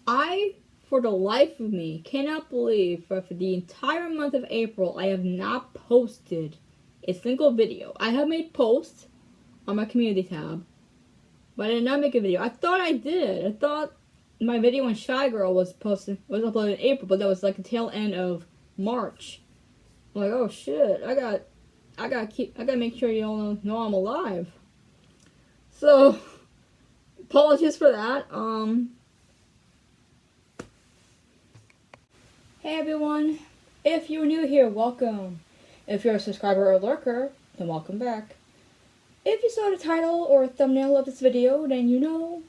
I, for the life of me, cannot believe for the entire month of April I have not posted a single video. I have made posts on my community tab, but I did not make a video. I thought I did. I thought my video on Shy Girl was uploaded in April, but that was like the tail end of March. I'm like, oh shit, I gotta make sure you all know I'm alive. So, apologies for that. Hey everyone, if you're new here, welcome. If you're a subscriber or lurker, then welcome back. If you saw the title or thumbnail of this video, then you know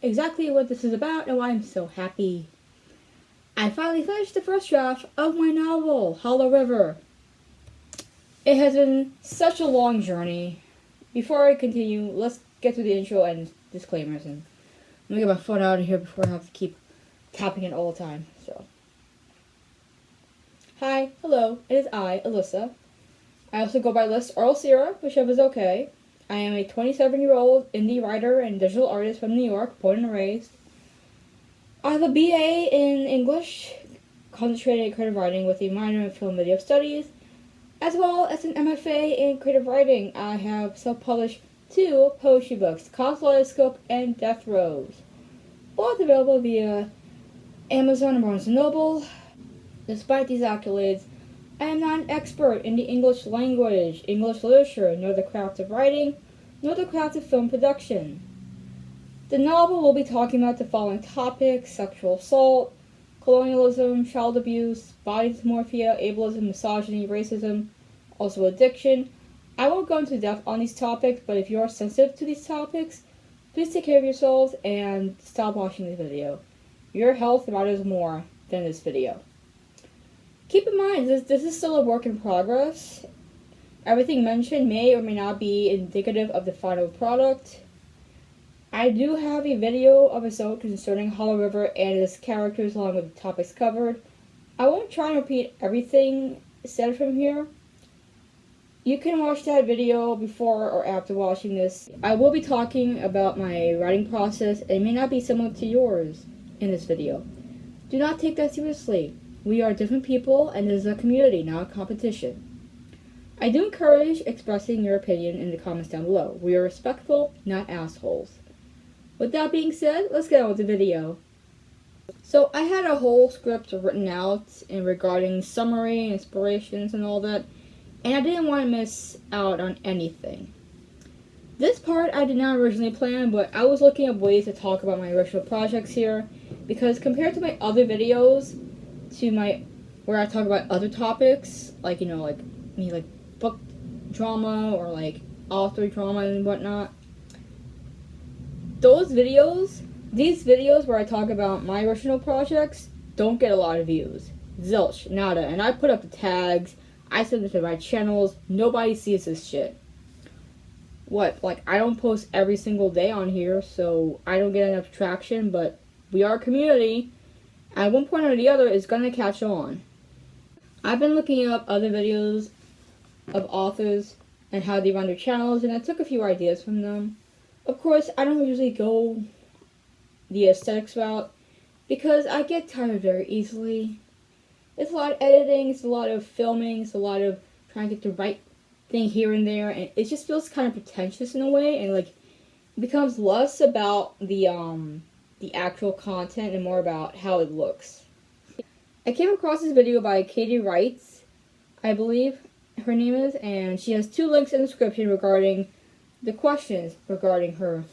exactly what this is about and why I'm so happy. I finally finished the first draft of my novel, Hollow River. It has been such a long journey. Before I continue, let's get to the intro and disclaimers, and let me get my phone out of here before I have to keep tapping it all the time. So, hi, hello, it is I, Alyssa. I also go by Lyss or Alsira, whichever is okay. I am a 27-year-old indie writer and digital artist from New York, born and raised. I have a BA in English, concentrated in creative writing with a minor in film video studies, as well as an MFA in creative writing. I have self-published 2 poetry books, Kaleidoscope and Death Rose, both available via Amazon and Barnes & Noble. Despite these accolades, I am not an expert in the English language, English literature, nor the craft of writing, nor the craft of film production. The novel will be talking about the following topics: sexual assault, colonialism, child abuse, body dysmorphia, ableism, misogyny, racism, also addiction. I won't go into depth on these topics, but if you are sensitive to these topics, please take care of yourselves and stop watching this video. Your health matters more than this video. Keep in mind, this is still a work in progress. Everything mentioned may or may not be indicative of the final product. I do have a video episode concerning Hollow River and its characters along with the topics covered. I won't try and repeat everything said from here. You can watch that video before or after watching this. I will be talking about my writing process, and it may not be similar to yours in this video. Do not take that seriously. We are different people, and it is a community, not a competition. I do encourage expressing your opinion in the comments down below. We are respectful, not assholes. With that being said, let's get on with the video. So I had a whole script written out in regarding summary, inspirations, and all that, and I didn't want to miss out on anything. This part I did not originally plan, but I was looking up ways to talk about my original projects here, because compared to my other videos, where I talk about other topics, like, you know, like book drama or like author drama and whatnot, these videos where I talk about my original projects don't get a lot of views. Zilch, nada. And I put up the tags, I send it to my channels, nobody sees this shit. I don't post every single day on here, so I don't get enough traction, but we are a community. At one point or the other, it's gonna catch on. I've been looking up other videos of authors and how they run their channels, and I took a few ideas from them. Of course, I don't usually go the aesthetics route because I get tired very easily. It's a lot of editing, it's a lot of filming, it's a lot of trying to get the right thing here and there, and it just feels kind of pretentious in a way, and it becomes less about the actual content and more about how it looks. I came across this video by Katie Wright, I believe her name is, and she has 2 links in the description regarding the questions regarding her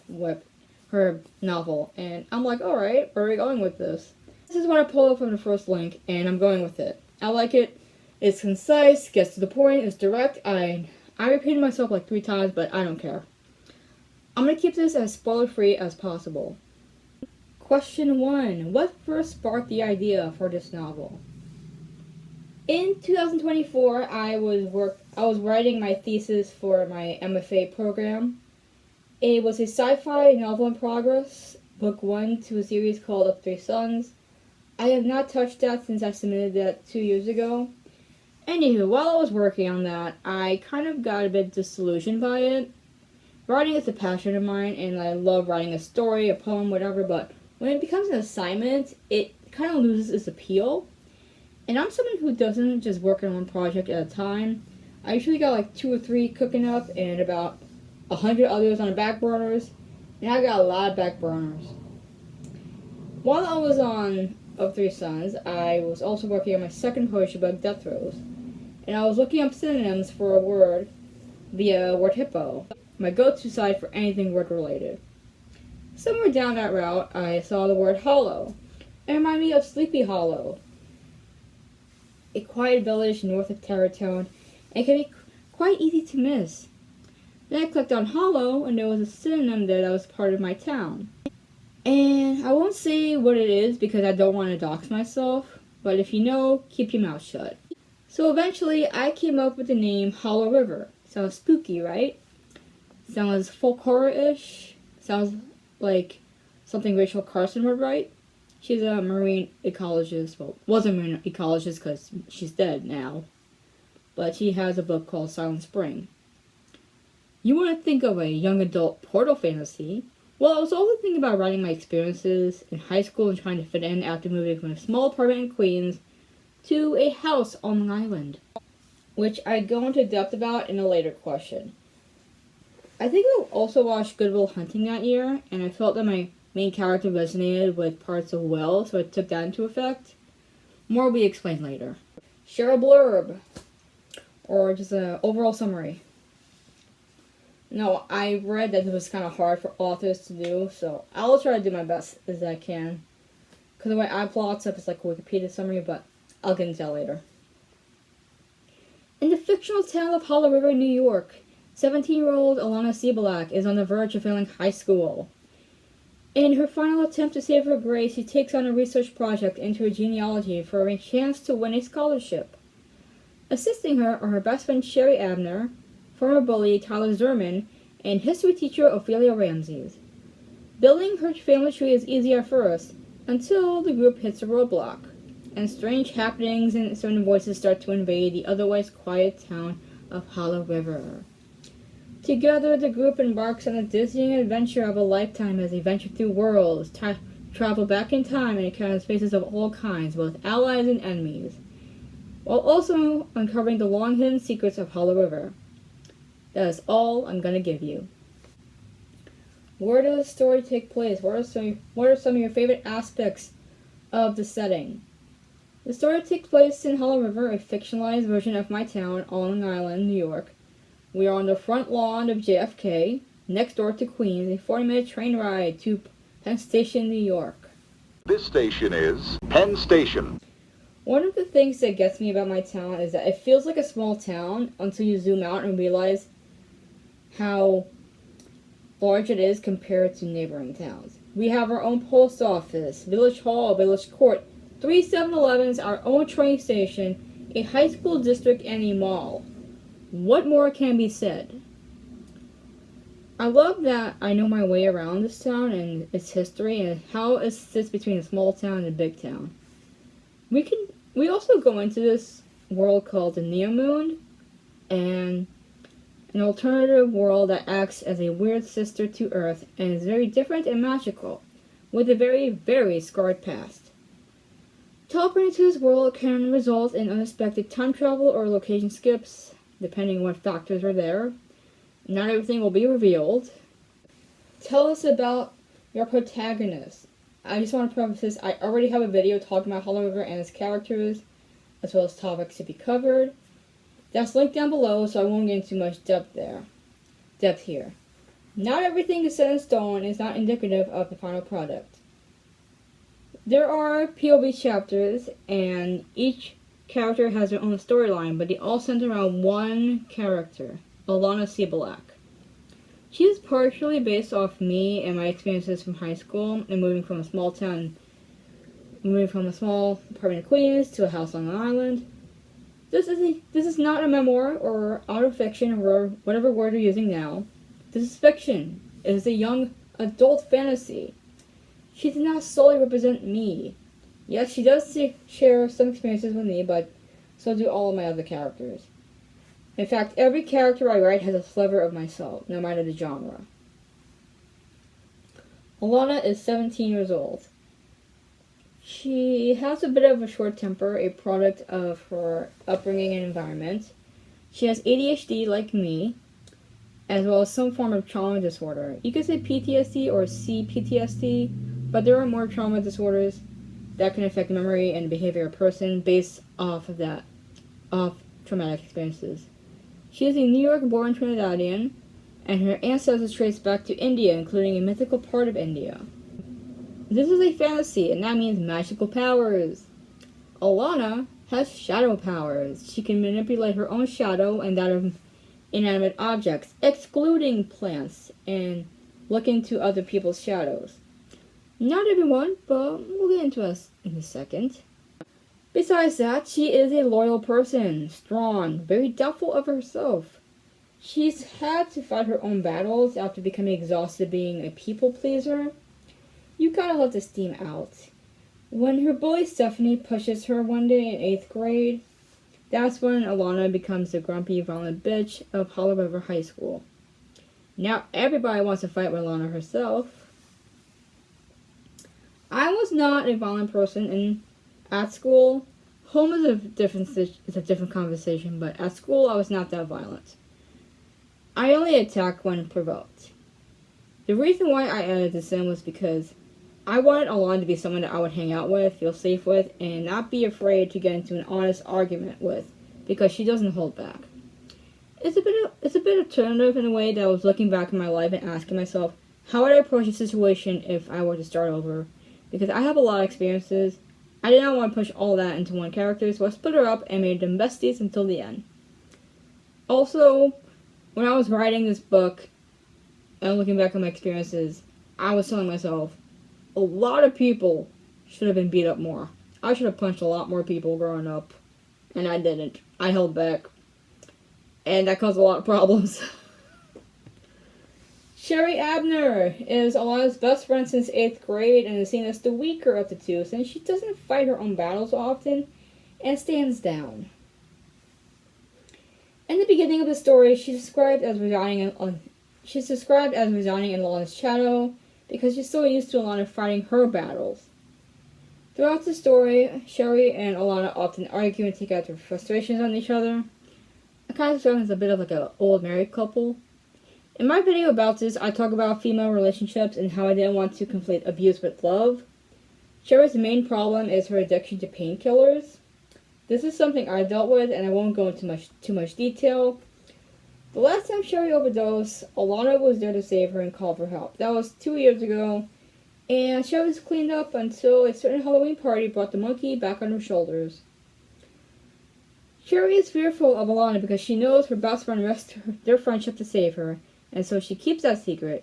novel, and I'm like, alright, where are we going with this? This is what I pulled up from the first link, and I'm going with it. I like it. It's concise, gets to the point, it's direct. I repeated myself like 3 times, but I don't care. I'm going to keep this as spoiler-free as possible. Question 1. What first sparked the idea for this novel? In 2024, I was writing my thesis for my MFA program. It was a sci-fi novel in progress, book 1 to a series called Up Three Suns. I have not touched that since I submitted that 2 years ago. Anywho, while I was working on that, I kind of got a bit disillusioned by it. Writing is a passion of mine, and I love writing a story, a poem, whatever, but when it becomes an assignment, it kind of loses its appeal. And I'm someone who doesn't just work on one project at a time. I usually got like 2 or 3 cooking up and about 100 others on the back burners. And I got a lot of back burners. While I was on Of Three Sons, I was also working on my second poetry book, Death Throes. And I was looking up synonyms for a word via word hippo, my go-to site for anything word related. Somewhere down that route, I saw the word hollow. It reminded me of Sleepy Hollow, a quiet village north of Terratown, and can be quite easy to miss. Then I clicked on hollow, and there was a synonym there that was part of my town. And I won't say what it is because I don't want to dox myself, but if you know, keep your mouth shut. So eventually, I came up with the name Hollow River. Sounds spooky, right? Sounds folk horror-ish. Sounds like something Rachel Carson would write. She's a marine ecologist. Well, was a marine ecologist because she's dead now. But she has a book called Silent Spring. You want to think of a young adult portal fantasy? Well, I was also thinking about writing my experiences in high school and trying to fit in after moving from a small apartment in Queens to a house on Long Island, which I'd go into depth about in a later question. I think I also watched Good Will Hunting that year, and I felt that my main character resonated with parts of Will, so I took that into effect. More will be explained later. Share a blurb, or just an overall summary. No, I read that it was kind of hard for authors to do, so I'll try to do my best as I can. Because the way I plot stuff is like a Wikipedia summary, but I'll get into that later. In the fictional town of Hollow River, New York, 17-year-old Alana Sibelak is on the verge of failing high school. In her final attempt to save her grades, she takes on a research project into her genealogy for a chance to win a scholarship. Assisting her are her best friend Sherry Abner, former bully Tyler Zerman, and history teacher Ophelia Ramses. Building her family tree is easy at first, until the group hits a roadblock, and strange happenings and certain voices start to invade the otherwise quiet town of Hollow River. Together, the group embarks on a dizzying adventure of a lifetime as they venture through worlds, travel back in time, and encounter spaces of all kinds, both allies and enemies, while also uncovering the long-hidden secrets of Hollow River. That is all I'm going to give you. Where does the story take place? What are some of your favorite aspects of the setting? The story takes place in Hollow River, a fictionalized version of my town on Long Island, New York. We are on the front lawn of JFK, next door to Queens, a 40-minute train ride to Penn Station, New York. This station is Penn Station. One of the things that gets me about my town is that it feels like a small town until you zoom out and realize how large it is compared to neighboring towns. We have our own post office, village hall, village court, 3 7-Elevens, our own train station, a high school district, and a mall. What more can be said? I love that I know my way around this town and its history and how it sits between a small town and a big town. We also go into this world called the Neomoon, and an alternative world that acts as a weird sister to Earth and is very different and magical, with a very, very scarred past. Teleporting to this world can result in unexpected time travel or location skips, depending on what factors are there. Not everything will be revealed. Tell us about your protagonist. I just want to preface this, I already have a video talking about Hollow River and its characters, as well as topics to be covered. That's linked down below, so I won't get into much depth here. Not everything is set in stone and is not indicative of the final product. There are POV chapters, and each character has their own storyline, but they all center around one character, Alana Sibelak. She is partially based off me and my experiences from high school and moving from a small apartment in Queens to a house on Long Island. This is not a memoir or autofiction or whatever word you're using now. This is fiction. It is a young adult fantasy. She does not solely represent me. Yes, she does share some experiences with me, but so do all of my other characters. In fact, every character I write has a sliver of myself, no matter the genre. Alana is 17 years old. She has a bit of a short temper, a product of her upbringing and environment. She has ADHD like me, as well as some form of trauma disorder. You could say PTSD or CPTSD, but there are more trauma disorders that can affect memory and behavior of a person based off traumatic experiences. She is a New York-born Trinidadian, and her ancestors trace back to India, including a mythical part of India. This is a fantasy, and that means magical powers. Alana has shadow powers. She can manipulate her own shadow and that of inanimate objects, excluding plants, and look into other people's shadows. Not everyone, but we'll get into us in a second. Besides that, she is a loyal person, strong, very doubtful of herself. She's had to fight her own battles after becoming exhausted being a people pleaser. You gotta let the steam out. When her bully Stephanie pushes her one day in 8th grade, that's when Alana becomes the grumpy, violent bitch of Hollow River High School. Now everybody wants to fight with Alana herself. I was not a violent person at school. Home is a different conversation, but at school I was not that violent. I only attack when provoked. The reason why I added this in was because I wanted Alana to be someone that I would hang out with, feel safe with, and not be afraid to get into an honest argument with, because she doesn't hold back. It's a bit alternative in a way that I was looking back in my life and asking myself, how would I approach a situation if I were to start over? Because I have a lot of experiences. I did not want to push all that into one character, so I split her up and made them besties until the end. Also, when I was writing this book and looking back on my experiences, I was telling myself, a lot of people should have been beat up more. I should have punched a lot more people growing up, and I didn't. I held back, and that caused a lot of problems. Sherry Abner is Alana's best friend since 8th grade and is seen as the weaker of the two since she doesn't fight her own battles often and stands down. In the beginning of the story, she's described as residing in Alana's shadow because she's so used to Alana fighting her battles. Throughout the story, Sherry and Alana often argue and take out their frustrations on each other. I kind of sound as a bit of like an old married couple. In my video about this, I talk about female relationships and how I didn't want to conflate abuse with love. Sherry's main problem is her addiction to painkillers. This is something I dealt with, and I won't go into too much detail. The last time Sherry overdosed, Alana was there to save her and call for help. That was 2 years ago, and Sherry was cleaned up until a certain Halloween party brought the monkey back on her shoulders. Sherry is fearful of Alana because she knows her best friend risked their friendship to save her, and so she keeps that secret.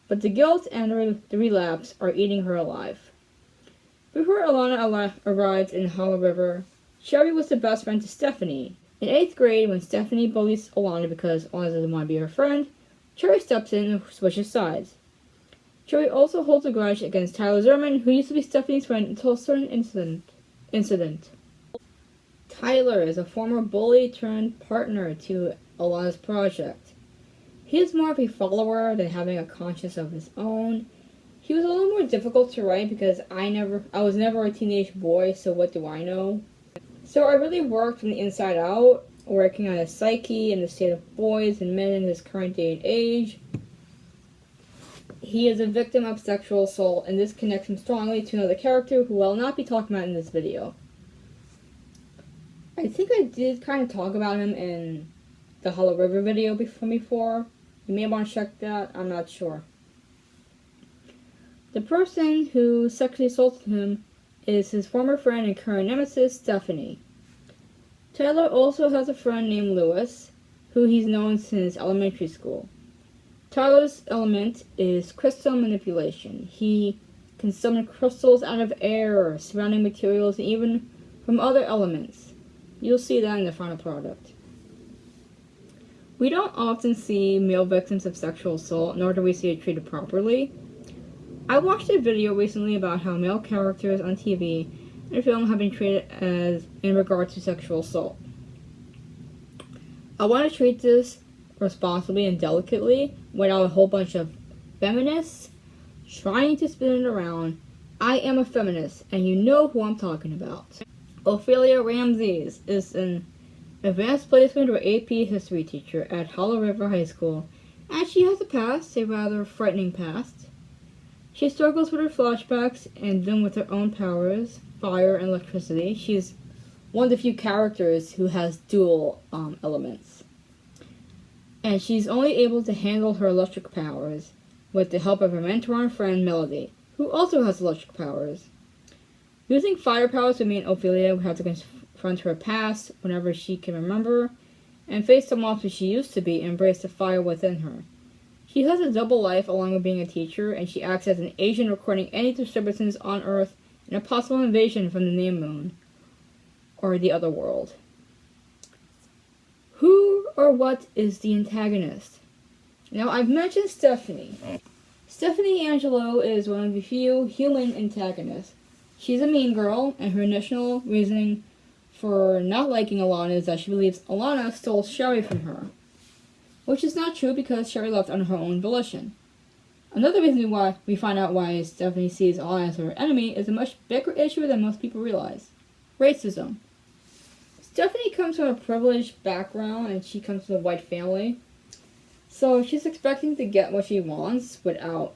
But the guilt and the relapse are eating her alive. Before Alana arrived in Hollow River, Sherry was the best friend to Stephanie. In 8th grade, when Stephanie bullies Alana because Alana doesn't want to be her friend, Sherry steps in and switches sides. Sherry also holds a grudge against Tyler Zerman, who used to be Stephanie's friend until a certain incident. Tyler is a former bully turned partner to Alana's project. He is more of a follower than having a conscience of his own. He was a little more difficult to write because I was never a teenage boy, so what do I know? So I really worked from the inside out, working on his psyche and the state of boys and men in his current day and age. He is a victim of sexual assault, and this connects him strongly to another character who I will not be talking about in this video. I think I did kind of talk about him in the Hollow River video before. You may want to check that, I'm not sure. The person who sexually assaulted him is his former friend and current nemesis, Stephanie. Tyler also has a friend named Lyss, who he's known since elementary school. Tyler's element is crystal manipulation. He can summon crystals out of air, surrounding materials, and even from other elements. You'll see that in the final product. We don't often see male victims of sexual assault, nor do we see it treated properly. I watched a video recently about how male characters on TV and film have been treated as in regard to sexual assault. I want to treat this responsibly and delicately without a whole bunch of feminists trying to spin it around I am a feminist, and you know who I'm talking about. Ophelia Ramses is an advanced placement or AP history teacher at Hollow River High School, and she has a past, a rather frightening past. She struggles with her flashbacks and then with her own powers, fire and electricity. She's one of the few characters who has dual elements. And she's only able to handle her electric powers with the help of her mentor and friend Melody, who also has electric powers. Using fire powers would mean Ophelia would have to confront her past whenever she can remember, and face the monster she used to be and embrace the fire within her. She has a double life along with being a teacher, and she acts as an agent recording any disturbances on Earth and a possible invasion from the New Moon, or the other world. Who or what is the antagonist? Now, I've mentioned Stephanie. Stephanie Angelo is one of the few human antagonists. She's a mean girl, and her initial reasoning for not liking Alana is that she believes Alana stole Sherry from her. Which is not true because Sherry left on her own volition. Another reason why we find out why Stephanie sees Alana as her enemy is a much bigger issue than most people realize. Racism. Stephanie comes from a privileged background and she comes from a white family. So she's expecting to get what she wants without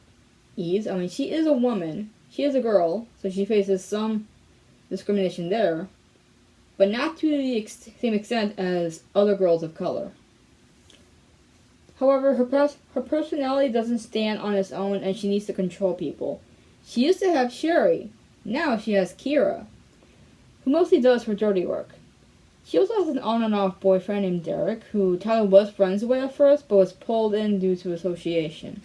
ease. I mean, she is a woman. She is a girl, so she faces some discrimination there. But not to the same extent as other girls of color. However, her personality doesn't stand on its own and she needs to control people. She used to have Sherry. Now she has Kira, who mostly does her dirty work. She also has an on and off boyfriend named Derek, who Tyler was friends with at first, but was pulled in due to association.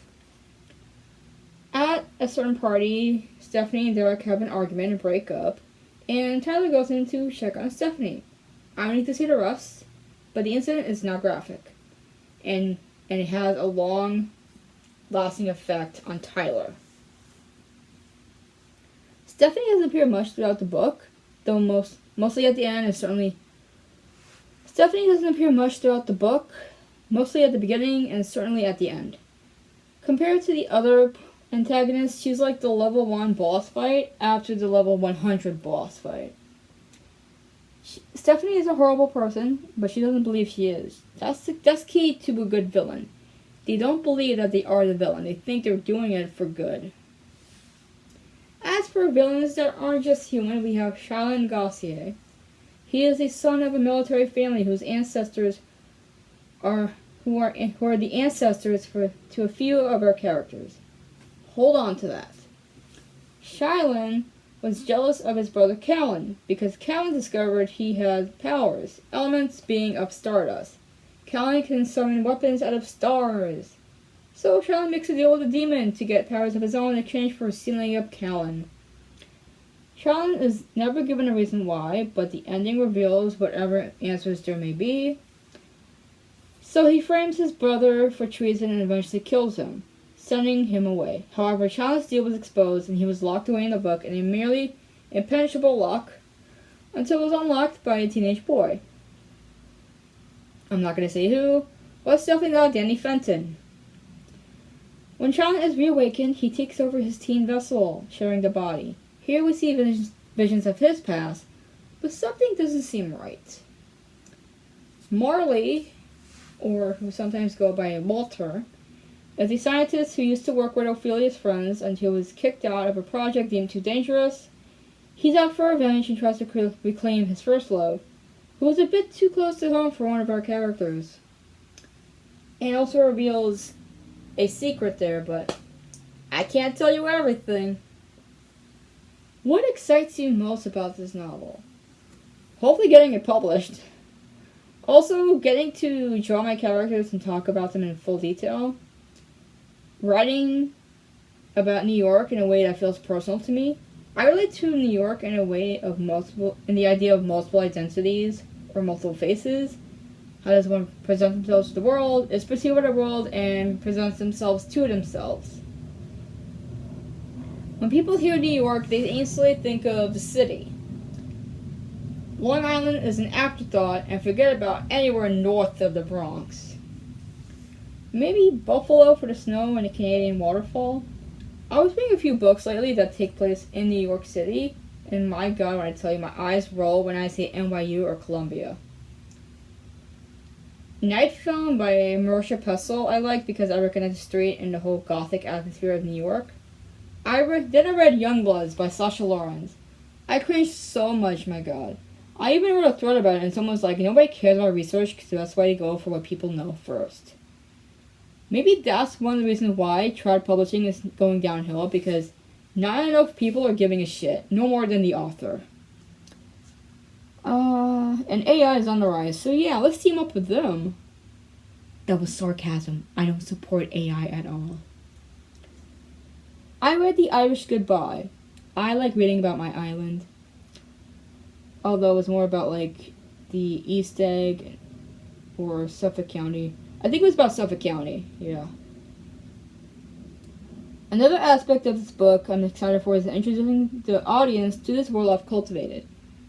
At a certain party, Stephanie and Derek have an argument and break up, and Tyler goes in to check on Stephanie. I don't need to see the rest, but the incident is not graphic. And it has a long-lasting effect on Tyler. Stephanie doesn't appear much throughout the book, though mostly at the end, and certainly... Stephanie doesn't appear much throughout the book, mostly at the beginning, and certainly at the end. Compared to the other antagonists, she's like the level 1 boss fight after the level 100 boss fight. Stephanie is a horrible person, but she doesn't believe she is. That's key to a good villain. They don't believe that they are the villain. They think they're doing it for good. As for villains that aren't just human, we have Shaolin Gossier. He is a son of a military family whose ancestors are the ancestors to a few of our characters. Hold on to that. Shaolin was jealous of his brother Callan, because Callan discovered he had powers, elements being of stardust. Callan can summon weapons out of stars. So Shaolin makes a deal with a demon to get powers of his own in exchange for sealing up Callan. Shaolin is never given a reason why, but the ending reveals whatever answers there may be. So he frames his brother for treason and eventually kills him, sending him away. However, Shaolin's deal was exposed and he was locked away in a book in a merely impenetrable lock until it was unlocked by a teenage boy. I'm not going to say who, but it's definitely not Danny Fenton. When Shaolin is reawakened, he takes over his teen vessel, sharing the body. Here we see visions of his past, but something doesn't seem right. Marley, or who sometimes go by Walter, is a scientist who used to work with Ophelia's friends until he was kicked out of a project deemed too dangerous. He's out for revenge and tries to reclaim his first love, who was a bit too close to home for one of our characters. And also reveals a secret there, but I can't tell you everything. What excites you most about this novel? Hopefully getting it published. Also, getting to draw my characters and talk about them in full detail. Writing about New York in a way that feels personal to me. I relate to New York in a way of in the idea of multiple identities or multiple faces. How does one present themselves to the world, is perceived by the world, and presents themselves to themselves? When people hear New York, they instantly think of the city. Long Island is an afterthought, and forget about anywhere north of the Bronx. Maybe Buffalo for the snow and the Canadian waterfall. I was reading a few books lately that take place in New York City, and my god, when I tell you, my eyes roll when I say NYU or Columbia. Night Film by Marisha Pessl I like because I recognize the street and the whole gothic atmosphere of New York. I read Youngbloods by Sasha Lawrence. I cringed so much, my god. I even wrote a thread about it and someone was like, nobody cares about research because that's why you go for what people know first. Maybe that's one of the reasons why trad publishing is going downhill, because not enough people are giving a shit, no more than the author. And AI is on the rise, so yeah, let's team up with them. That was sarcasm. I don't support AI at all. I read The Irish Goodbye. I like reading about my island. Although it was more about, like, the East Egg or Suffolk County. I think it was about Suffolk County, yeah. Another aspect of this book I'm excited for is introducing the audience to this world I've cultivated.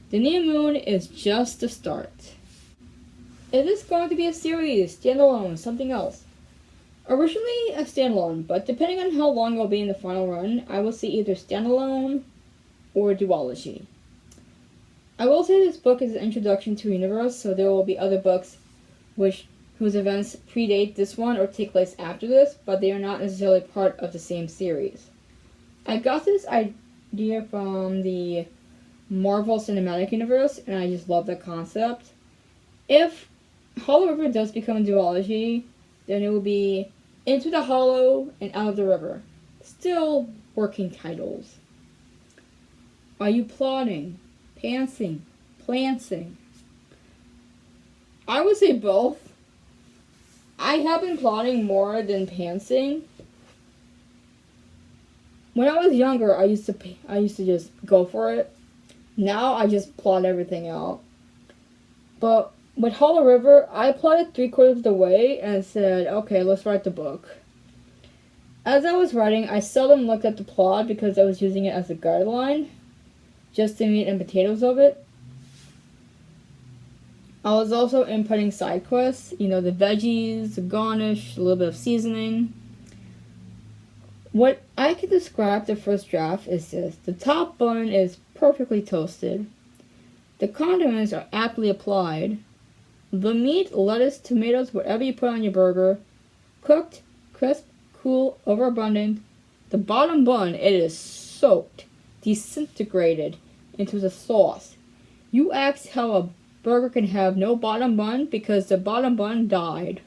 The New Moon is just the start. It is going to be a series, standalone, something else. Originally a standalone, but depending on how long it will be in the final run, I will see either standalone or duology. I will say this book is an introduction to a universe, so there will be other books whose events predate this one or take place after this, but they are not necessarily part of the same series. I got this idea from the Marvel Cinematic Universe, and I just love that concept. If Hollow River does become a duology, then it will be Into the Hollow and Out of the River. Still working titles. Are you plotting? Pantsing? Planting? I would say both. I have been plotting more than pantsing. When I was younger, I used to just go for it. Now I just plot everything out. But with Hollow River, I plotted 3/4 of the way and said, okay, let's write the book. As I was writing, I seldom looked at the plot because I was using it as a guideline, just the meat and potatoes of it. I was also inputting side quests, the veggies, the garnish, a little bit of seasoning. What I can describe the first draft is this. The top bun is perfectly toasted. The condiments are aptly applied. The meat, lettuce, tomatoes, whatever you put on your burger, cooked, crisp, cool, overabundant. The bottom bun, it is soaked, disintegrated into the sauce. You asked how a burger can have no bottom bun because the bottom bun died.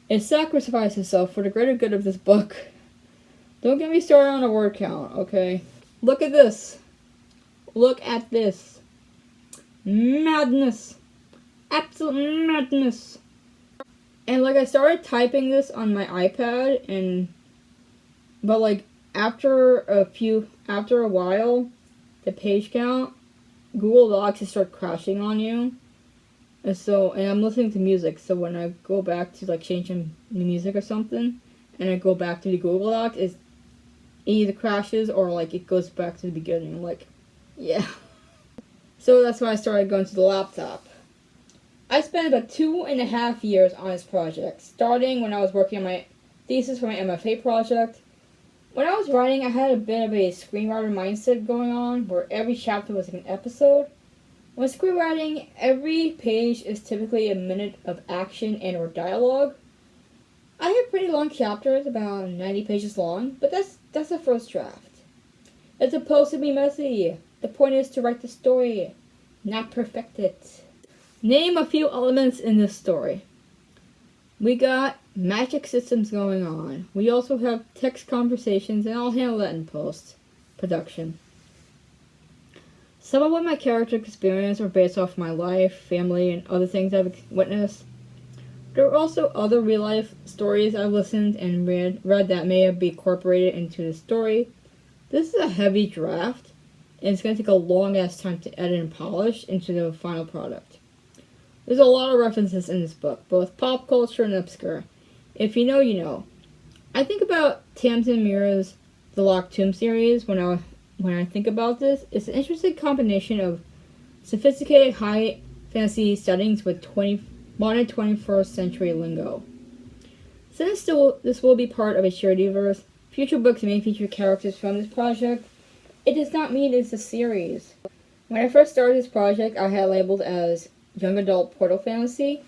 It sacrificed itself for the greater good of this book. Don't get me started on a word count, okay? Look at this. Look at this. Madness. Absolute madness. And I started typing this on my iPad but after a while, the page count, Google Docs just start crashing on you. And I'm listening to music, so when I go back to changing the music or something, and I go back to the Google Docs, it either crashes or it goes back to the beginning. Yeah. So that's why I started going to the laptop. I spent about 2.5 years on this project, starting when I was working on my thesis for my MFA project. When I was writing, I had a bit of a screenwriter mindset going on, where every chapter was an episode. When screenwriting, every page is typically a minute of action and or dialogue. I have pretty long chapters, about 90 pages long, but that's the first draft. It's supposed to be messy. The point is to write the story, not perfect it. Name a few elements in this story. We got magic systems going on. We also have text conversations, and I'll handle that in post-production. Some of what my character experience are based off my life, family, and other things I've witnessed. There are also other real-life stories I've listened and read that may be incorporated into the story. This is a heavy draft, and it's going to take a long-ass time to edit and polish into the final product. There's a lot of references in this book, both pop culture and obscure. If you know, you know. I think about Tamsin Muir's The Locked Tomb series when I think about this. It's an interesting combination of sophisticated high fantasy settings with modern 21st century lingo. Since this will be part of a shared universe future books may feature characters from this project, it does not mean it's a series. When I first started this project, I had labeled as young adult portal fantasy,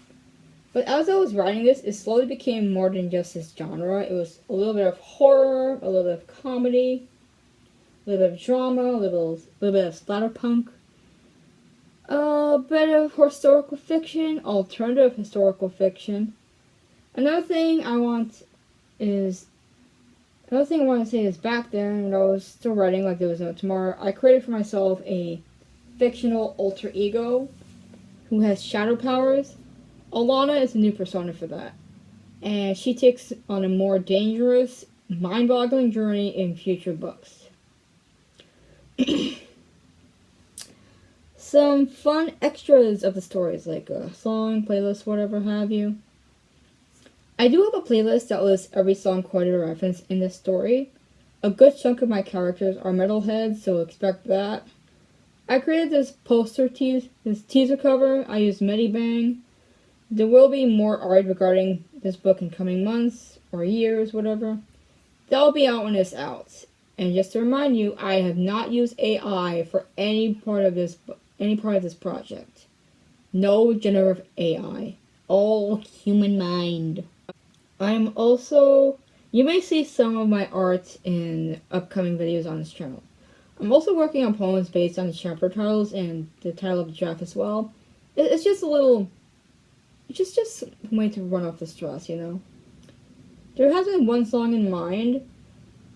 but as I was writing this, it slowly became more than just this genre. It was a little bit of horror, a little bit of comedy, a little bit of drama, a little bit of splatterpunk, a bit of historical fiction, alternative historical fiction. Another thing I want to say is back then, when I was still writing like there was no tomorrow, I created for myself a fictional alter ego who has shadow powers. Alana is a new persona for that, and she takes on a more dangerous, mind-boggling journey in future books. Some fun extras of the stories, like a song, playlist, whatever have you. I do have a playlist that lists every song quoted or referenced in this story. A good chunk of my characters are metalheads, so expect that. I created this this teaser cover. I used Medibang. There will be more art regarding this book in coming months or years, whatever. That'll be out when it's out. And just to remind you, I have not used AI for any part of this project. No generative AI. All human mind. You may see some of my art in upcoming videos on this channel. I'm also working on poems based on the chapter titles and the title of the draft as well. It's just a way to run off the stress, you know? There has been one song in mind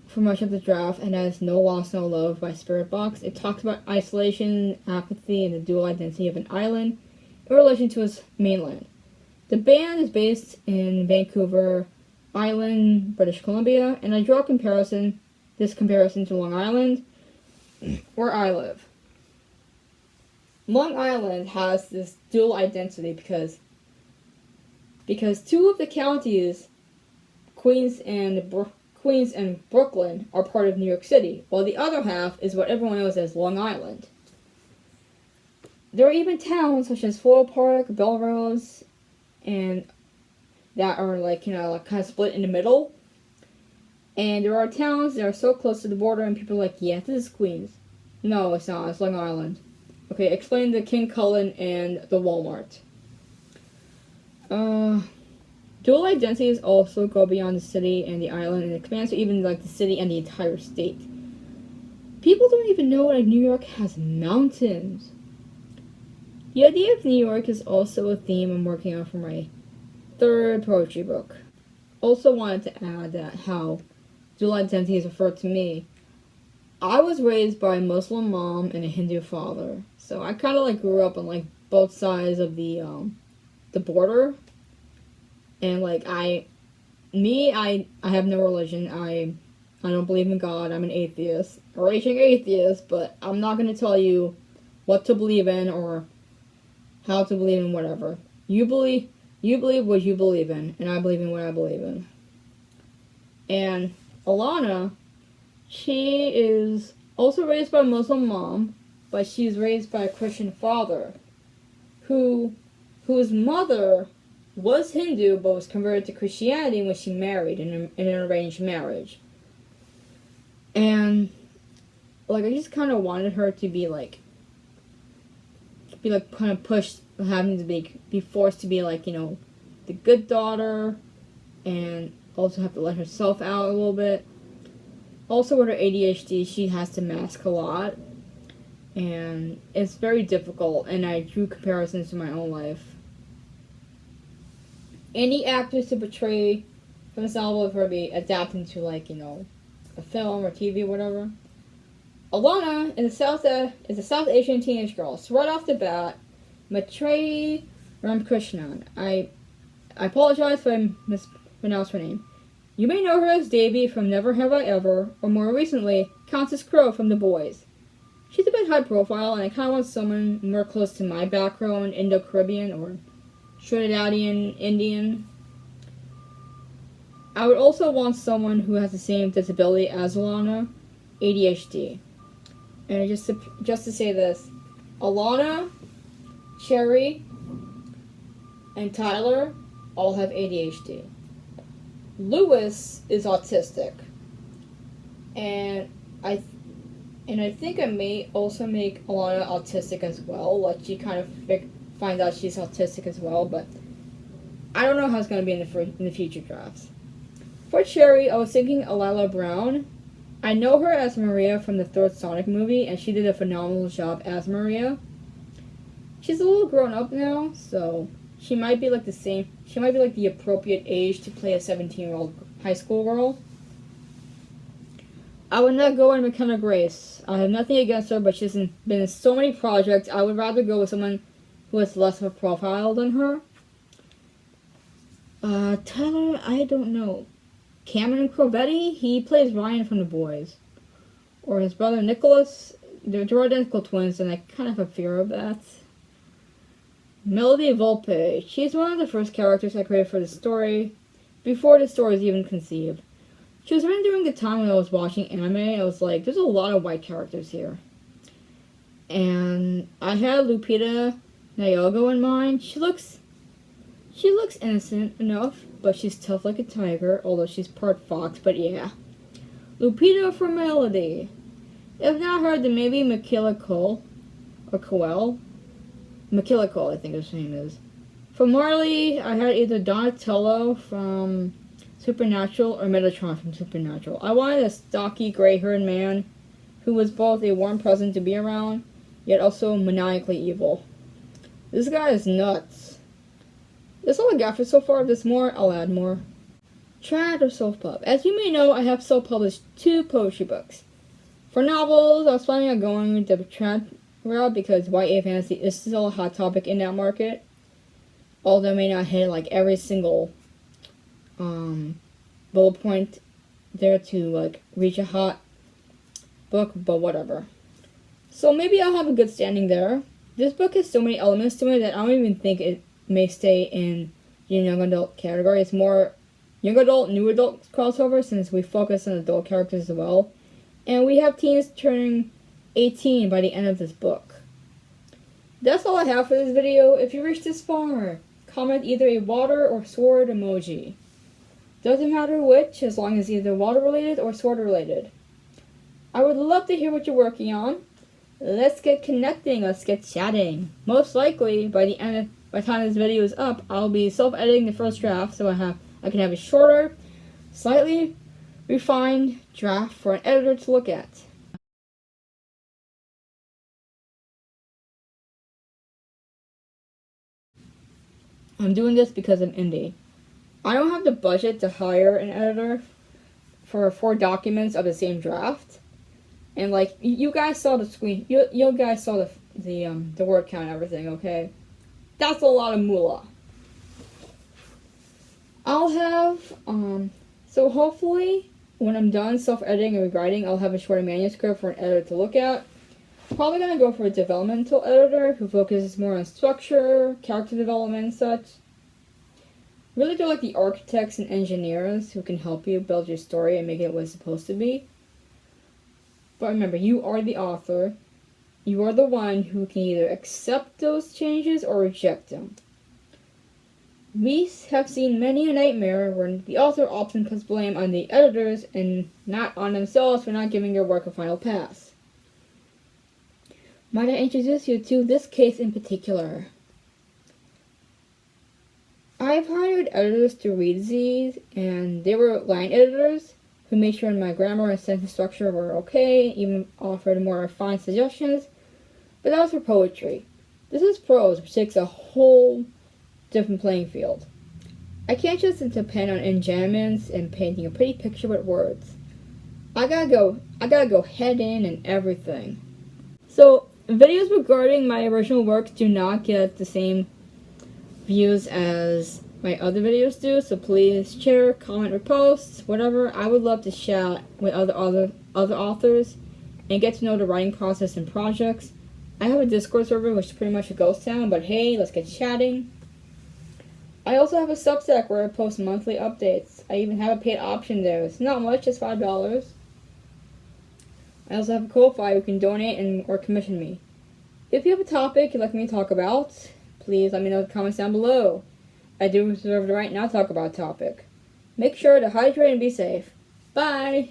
for much of the draft, and that is No Loss, No Love by Spirit Box. It talks about isolation, apathy, and the dual identity of an island in relation to its mainland. The band is based in Vancouver Island, British Columbia, and I draw this comparison to Long Island, where I live. Long Island has this dual identity because two of the counties, Queens and Brooklyn, are part of New York City, while the other half is what everyone knows as Long Island. There are even towns such as Floral Park, Belrose, and that are kind of split in the middle. And there are towns that are so close to the border, and people are like, yeah, this is Queens. No, it's not. It's Long Island. Okay, explain the King Cullen and the Walmart. Dual identities also go beyond the city and the island and expand to even the city and the entire state. People don't even know New York has mountains. The idea of New York is also a theme I'm working on for my third poetry book. Also wanted to add that how dual identities refer to me. I was raised by a Muslim mom and a Hindu father, so I kind of grew up on both sides of the border. And I have no religion. I don't believe in God. I'm an atheist, a raging atheist. But I'm not going to tell you what to believe in or how to believe in whatever. You believe what you believe in, and I believe in what I believe in. And Alana, she is also raised by a Muslim mom, but she's raised by a Christian father, whose mother was Hindu but was converted to Christianity when she married in an arranged marriage. And I just kind of wanted her to be kind of pushed, having to be forced to be the good daughter, and also have to let herself out a little bit. Also with her ADHD, she has to mask a lot, and it's very difficult, and I drew comparisons to my own life. Any actors to portray from this novel would probably be adapting to a film or TV or whatever. Alana is a South Asian teenage girl. So right off the bat, Maitreyi Ramkrishnan. I apologize if I mispronounced her name. You may know her as Davy from Never Have I Ever, or more recently, Countess Crow from The Boys. She's a bit high profile, and I kind of want someone more close to my background, Indo-Caribbean or Trinidadian Indian. I would also want someone who has the same disability as Alana, ADHD. And just to say this, Alana, Cherry, and Tyler all have ADHD. Lewis is autistic. and I think I may also make Alana autistic as well. Like she kind of finds out she's autistic as well, but I don't know how it's gonna be in the future drafts. For Cherry, I was thinking Alila Brown. I know her as Maria from the third Sonic movie, and she did a phenomenal job as Maria. She's a little grown up now, so she might be like the appropriate age to play a 17-year-old high school girl. I would not go with McKenna Grace. I have nothing against her, but she's been in so many projects. I would rather go with someone who has less of a profile than her. Tyler, I don't know. Cameron Crovetti, he plays Ryan from The Boys. Or his brother Nicholas. They're identical twins, and I kind of have a fear of that. Melody Volpe. She's one of the first characters I created for the story, before the story was even conceived. She was written during the time when I was watching anime. I was like, there's a lot of white characters here. And I had Lupita Nyong'o in mind. She looks innocent enough, but she's tough like a tiger, although she's part fox, but yeah. Lupita for Melody. If not her, then maybe Michaela Cole, or Coel. Michaela Cole, I think her name is. For Marley, I had either Donatello from Supernatural or Metatron from Supernatural. I wanted a stocky, gray-haired man who was both a warm presence to be around, yet also maniacally evil. This guy is nuts. That's all I got for so far. If there's more, I'll add more. Trad or self-pub. As you may know, I have self-published 2 poetry books. For novels, I was planning on going with the trad route because YA fantasy is still a hot topic in that market. Although I may not hit like every single bullet point there to like reach a hot book, but whatever. So maybe I'll have a good standing there. This book has so many elements to it that I don't even think it may stay in the young adult category. It's more young adult, new adult crossover since we focus on adult characters as well. And we have teens turning 18 by the end of this book. That's all I have for this video. If you reached this far, comment either a water or sword emoji. Doesn't matter which, as long as either water related or sword related. I would love to hear what you're working on. Let's get connecting, let's get chatting. Most likely, by the time this video is up, I'll be self-editing the first draft so I can have a shorter, slightly refined draft for an editor to look at. I'm doing this because I'm indie. I don't have the budget to hire an editor for 4 documents of the same draft. And like you guys saw the screen, you guys saw the word count and everything, okay? That's a lot of moolah. I'll have so hopefully when I'm done self-editing and rewriting, I'll have a shorter manuscript for an editor to look at. Probably gonna go for a developmental editor who focuses more on structure, character development, and such. Really do like the architects and engineers who can help you build your story and make it what it's supposed to be. But remember, you are the author. You are the one who can either accept those changes or reject them. We have seen many a nightmare where the author often puts blame on the editors and not on themselves for not giving their work a final pass. Might I introduce you to this case in particular? I've hired editors to read these, and they were line editors who made sure my grammar and sentence structure were okay, even offered more refined suggestions, but that was for poetry. This is prose, which takes a whole different playing field. I can't just depend on enjambments and painting a pretty picture with words. I gotta go head in and everything. So, videos regarding my original works do not get the same views as my other videos do, so please share, comment, repost, whatever. I would love to chat with other authors and get to know the writing process and projects. I have a Discord server which is pretty much a ghost town, but hey, let's get chatting. I also have a Substack where I post monthly updates. I even have a paid option there. It's not much, it's $5. I also have a Ko-Fi who can donate or commission me. If you have a topic you'd like me to talk about, please let me know in the comments down below. I do reserve the right now to talk about a topic. Make sure to hydrate and be safe. Bye!